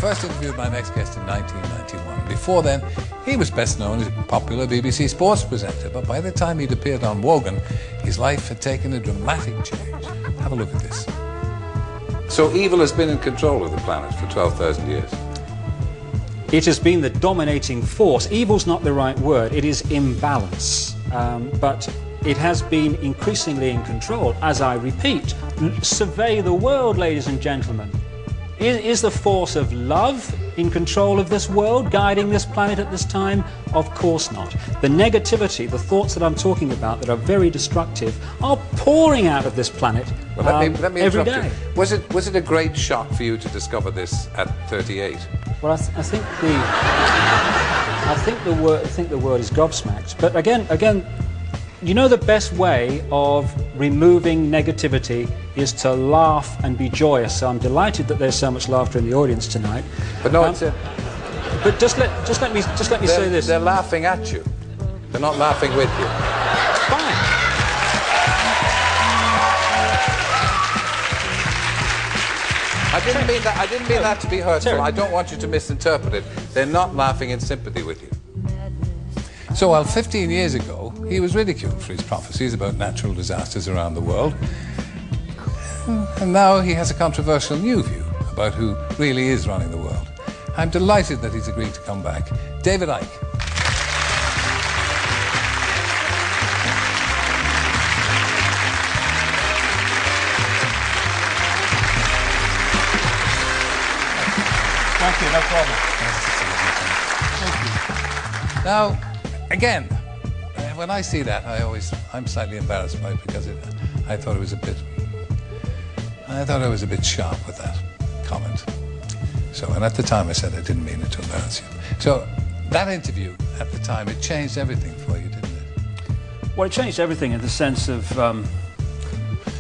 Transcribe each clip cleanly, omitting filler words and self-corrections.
first interviewed my next guest in 1991. Before then, he was best known as a popular BBC sports presenter, but by the time he'd appeared on Wogan, his life had taken a dramatic change. Have a look at this. So evil has been in control of the planet for 12,000 years? It has been the dominating force. Evil's not the right word, it is imbalance. But it has been increasingly in control. As I repeat, survey the world, ladies and gentlemen. Is the force of love in control of this world, guiding this planet at this time? Of course not. The negativity, the thoughts that I'm talking about that are very destructive, are pouring out of this planet let me every interrupt day. you. Was it a great shock for you to discover this at 38? Well, I think the word is gobsmacked. But again, you know, the best way of removing negativity is to laugh and be joyous. So I'm delighted that there's so much laughter in the audience tonight. But no, it's but just let me say this. They're laughing at you. They're not laughing with you. Fine. I didn't mean that to be hurtful. Terry. I don't want you to misinterpret it. They're not laughing in sympathy with you. So while 15 years ago he was ridiculed for his prophecies about natural disasters around the world, and now he has a controversial new view about who really is running the world. I'm delighted that he's agreed to come back. David Icke. Thank you, no problem. Thank you. Now, again, when I see that, I'm slightly embarrassed by it because I thought I was a bit sharp with that comment. So, and at the time I said I didn't mean it to embarrass you. So, that interview at the time, it changed everything for you, didn't it? Well, it changed everything in the sense of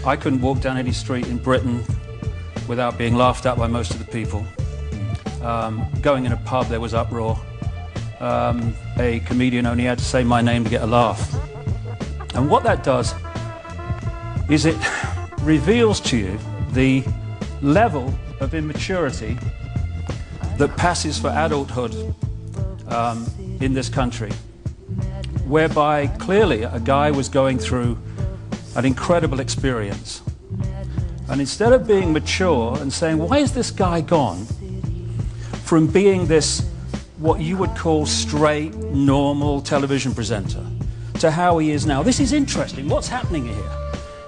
I couldn't walk down any street in Britain without being laughed at by most of the people. Going in a pub, there was uproar. A comedian only had to say my name to get a laugh. And what that does is it reveals to you the level of immaturity that passes for adulthood in this country, whereby clearly a guy was going through an incredible experience. And instead of being mature and saying, why is this guy gone from being this, what you would call straight, normal television presenter, to how he is now? This is interesting. What's happening here?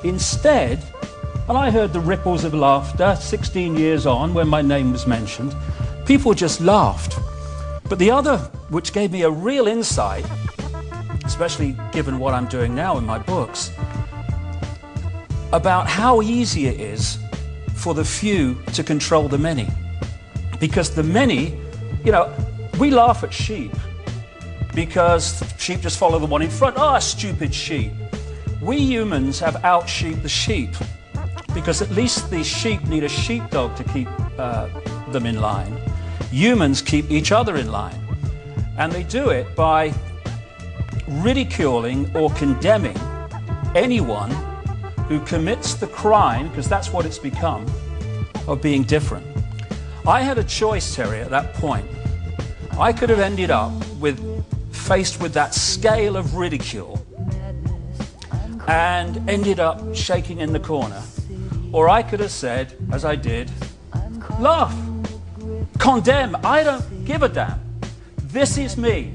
Instead, and I heard the ripples of laughter 16 years on when my name was mentioned, people just laughed. But the other, which gave me a real insight, especially given what I'm doing now in my books, about how easy it is for the few to control the many. Because the many, you know, we laugh at sheep because sheep just follow the one in front. Ah, stupid sheep. We humans have out-sheeped the sheep because at least the sheep need a sheepdog to keep them in line. Humans keep each other in line. And they do it by ridiculing or condemning anyone who commits the crime, because that's what it's become, of being different. I had a choice, Terry, at that point. I could have ended up faced with that scale of ridicule and ended up shaking in the corner. Or I could have said, as I did, laugh, condemn, I don't give a damn. This is me.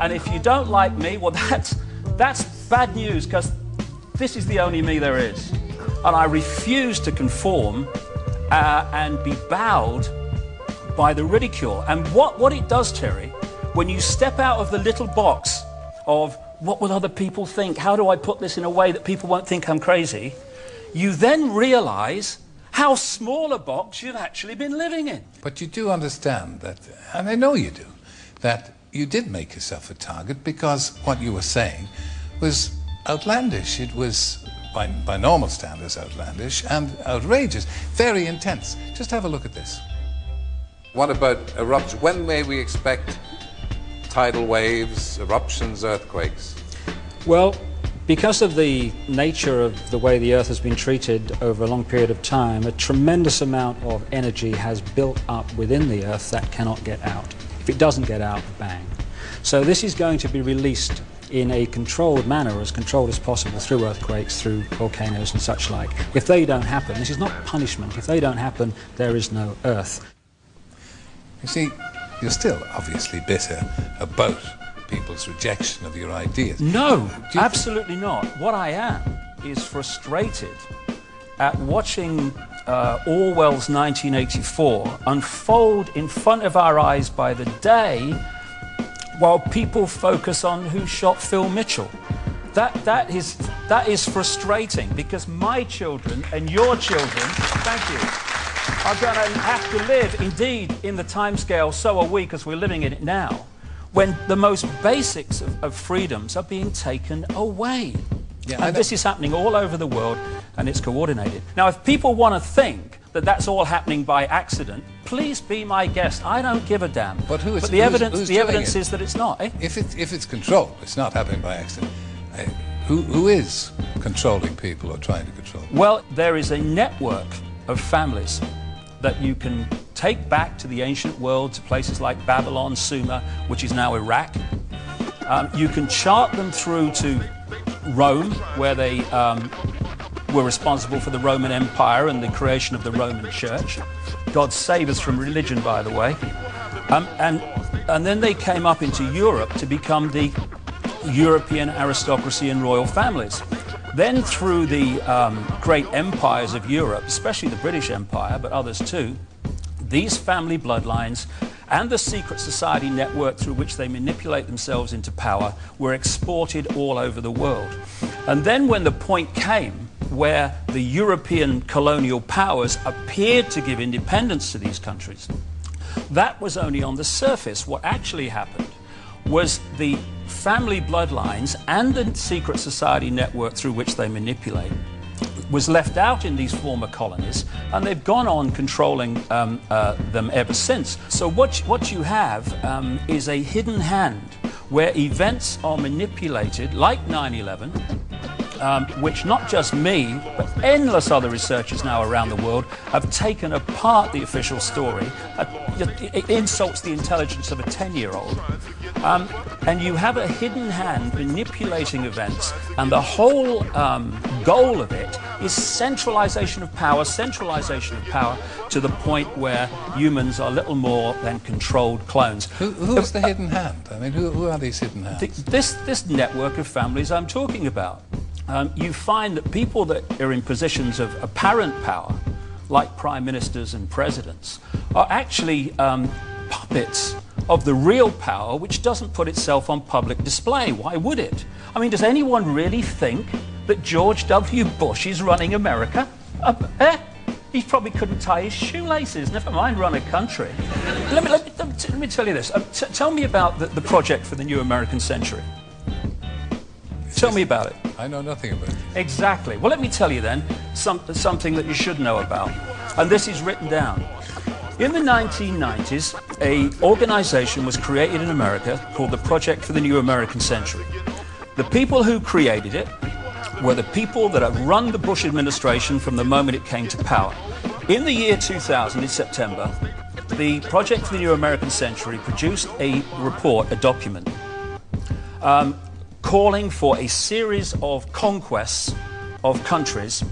And if you don't like me, well, that's bad news, because this is the only me there is. And I refuse to conform and be bowed by the ridicule. And what it does, Terry, when you step out of the little box of what will other people think, how do I put this in a way that people won't think I'm crazy, you then realize how small a box you've actually been living in. But you do understand that, and I know you do, that you did make yourself a target because what you were saying was outlandish. It was, by normal standards, outlandish and outrageous, very intense. Just have a look at this. What about eruption? When may we expect tidal waves, eruptions, earthquakes? Well, Because of the nature of the way the Earth has been treated over a long period of time, a tremendous amount of energy has built up within the Earth that cannot get out. If it doesn't get out, bang. So this is going to be released in a controlled manner, as controlled as possible, through earthquakes, through volcanoes and such like. If they don't happen, this is not punishment. If they don't happen, there is no Earth. You see, you're still obviously bitter about people's rejection of your ideas. No, absolutely not. What I am is frustrated at watching Orwell's 1984 unfold in front of our eyes by the day, while people focus on who shot Phil Mitchell. That is frustrating, because my children and your children, thank you, are going to have to live, indeed, in the timescale, so are we, because we're living in it now, when the most basics of freedoms are being taken away. Yeah, and this is happening all over the world, and it's coordinated. Now, if people want to think that that's all happening by accident, please be my guest. I don't give a damn. But who is? But the evidence is that it's not. Eh? If it's controlled, it's not happening by accident. Who is controlling people or trying to control them? Well, there is a network of families that you can take back to the ancient world, to places like Babylon, Sumer, which is now Iraq. You can chart them through to Rome, where they were responsible for the Roman Empire and the creation of the Roman Church. God save us from religion, by the way. And then they came up into Europe to become the European aristocracy and royal families. Then through the great empires of Europe, especially the British Empire, but others too, these family bloodlines and the secret society network through which they manipulate themselves into power were exported all over the world. And then when the point came where the European colonial powers appeared to give independence to these countries, that was only on the surface. What actually happened was the family bloodlines and the secret society network through which they manipulate was left out in these former colonies, and they've gone on controlling them ever since. So what you have is a hidden hand where events are manipulated, like 9/11, which not just me, but endless other researchers now around the world have taken apart the official story. It insults the intelligence of a 10-year-old. And you have a hidden hand manipulating events, and the whole goal of it is centralization of power to the point where humans are little more than controlled clones. Who is the hidden hand? I mean, who are these hidden hands? This network of families I'm talking about. You find that people that are in positions of apparent power, like prime ministers and presidents, are actually puppets of the real power, which doesn't put itself on public display. Why would it? I mean, does anyone really think that George W. Bush is running America? He probably couldn't tie his shoelaces, never mind run a country. Let me tell you this. Tell me about the project for the new American century. Tell me about it. I know nothing about it. Exactly. Well, let me tell you then something that you should know about. And this is written down. In the 1990s, an organization was created in America called the Project for the New American Century. The people who created it were the people that have run the Bush administration from the moment it came to power. In the year 2000, in September, the Project for the New American Century produced a report, a document, calling for a series of conquests of countries,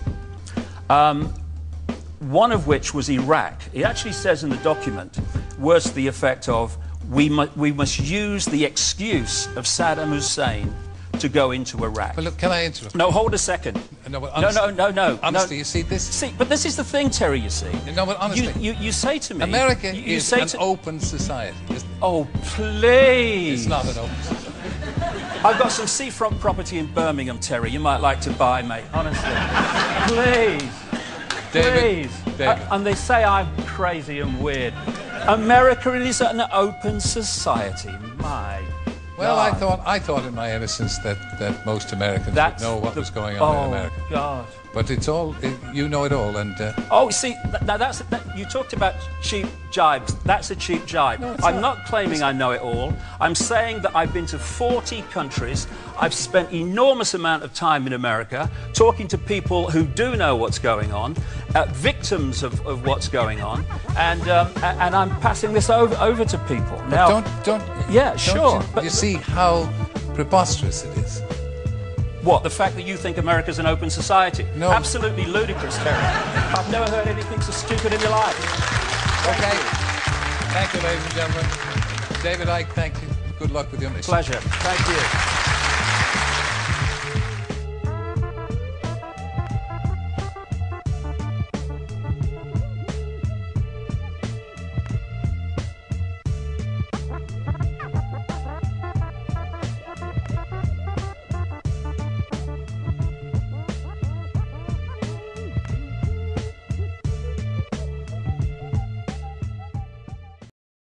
one of which was Iraq. It actually says in the document, words to the effect of, we must use the excuse of Saddam Hussein to go into Iraq. But look, can I interrupt? No, hold a second. No, but honestly, no. Honestly, you see this? See, but this is the thing, Terry, you see. No, but honestly. You say to me... America is an open society, isn't it? Oh, please. It's not an open society. I've got some seafront property in Birmingham, Terry, you might like to buy, mate, honestly. Please. David. And they say I'm crazy and weird. America is an open society, my Well, God. I thought in my innocence that most Americans would know what was going on in America. Oh, God. But it's all, you know it all, and... Oh, see, you talked about cheap jibes. That's a cheap jibe. No, I'm not claiming I know it all. I'm saying that I've been to 40 countries. I've spent enormous amount of time in America talking to people who do know what's going on, victims of what's going on, and I'm passing this over to people. But now, don't... Yeah, sure. But you see how preposterous it is? What, the fact that you think America's an open society? No. Absolutely ludicrous, Terry. I've never heard anything so stupid in your life. Okay. Thank you, ladies and gentlemen. David Icke, thank you. Good luck with your mission. Pleasure. Thank you.